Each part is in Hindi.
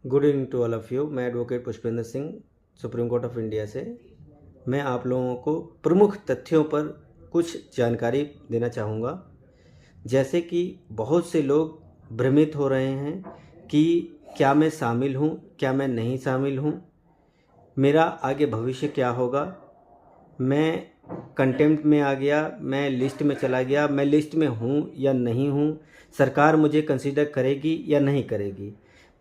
Good evening to all of you. मैं advocate Pushpendra Singh, Supreme Court of India से। मैं आप लोगों को प्रमुख तथ्यों पर कुछ जानकारी देना चाहूँगा। जैसे कि बहुत से लोग भ्रमित हो रहे हैं कि क्या मैं शामिल हूँ, क्या मैं नहीं शामिल हूँ, मेरा आगे भविष्य क्या होगा, मैं कंटेम्प्ट में आ गया, मैं लिस्ट में चला गया, मैं लिस्ट में हूँ या नहीं हूँ, सरकार मुझे कंसीडर करेगी या नहीं करेगी।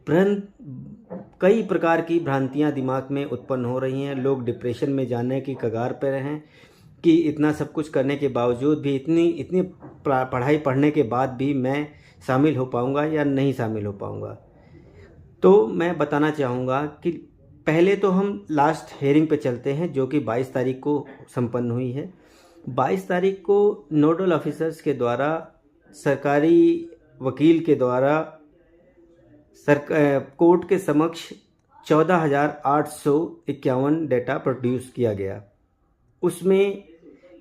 कई प्रकार की भ्रांतियाँ दिमाग में उत्पन्न हो रही हैं। लोग डिप्रेशन में जाने की कगार पर हैं कि इतना सब कुछ करने के बावजूद भी, इतनी इतनी पढ़ाई पढ़ने के बाद भी मैं शामिल हो पाऊँगा या नहीं शामिल हो पाऊँगा। तो मैं बताना चाहूँगा कि पहले तो हम लास्ट हेयरिंग पे चलते हैं, जो कि 22 तारीख को संपन्न हुई है। 22 तारीख को नोडल ऑफिसर्स के द्वारा, सरकारी वकील के द्वारा कोर्ट के समक्ष 14,851 डेटा प्रोड्यूस किया गया। उसमें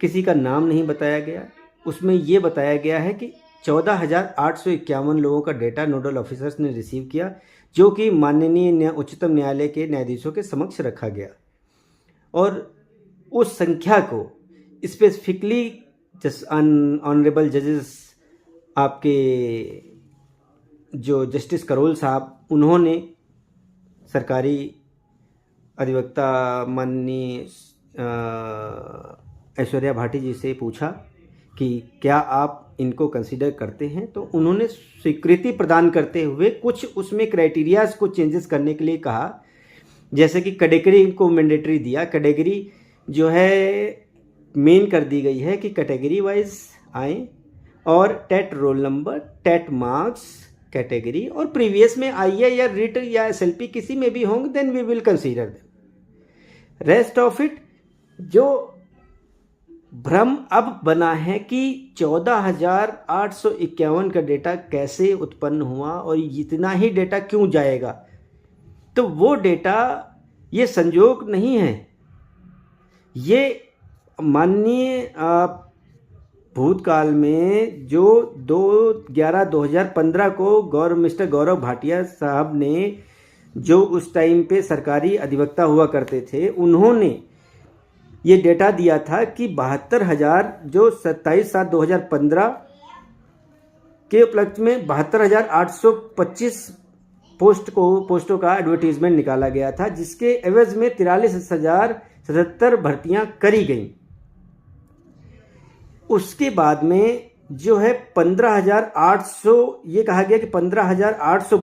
किसी का नाम नहीं बताया गया। उसमें ये बताया गया है कि 14,851 लोगों का डेटा नोडल ऑफिसर्स ने रिसीव किया, जो कि माननीय उच्चतम न्यायालय के न्यायाधीशों के समक्ष रखा गया। और उस संख्या को स्पेसिफिकली ऑनरेबल जजेस, आपके जो जस्टिस करोल साहब, उन्होंने सरकारी अधिवक्ता माननीय ऐश्वर्या भाटी जी से पूछा कि क्या आप इनको कंसीडर करते हैं, तो उन्होंने स्वीकृति प्रदान करते हुए कुछ उसमें क्राइटेरियाज को चेंजेस करने के लिए कहा। जैसे कि कैटेगरी को मैंडेटरी दिया। कैटेगरी जो है मेन कर दी गई है कि कैटेगरी वाइज आए, और TET roll number, TET marks, category, और प्रीवियस में आईए या रिट या एसएलपी किसी में भी होंगे, then we will consider them. Rest of it, जो भ्रम अब बना है कि 14,851 का डेटा कैसे उत्पन्न हुआ और इतना ही डेटा क्यों जाएगा, तो वो डेटा, ये संयोग नहीं है। ये माननीय भूतकाल में जो 2/11/2015 को मिस्टर गौरव भाटिया साहब ने, जो उस टाइम पे सरकारी अधिवक्ता हुआ करते थे, उन्होंने ये डेटा दिया था कि 72,000, जो 27/7/2015 के उपलक्ष्य में 72,825 पोस्टों का एडवर्टीजमेंट निकाला गया था, जिसके एवज में 43,077 भर्तियां करी गई। उसके बाद में जो है 15,800, ये कहा गया कि 15,800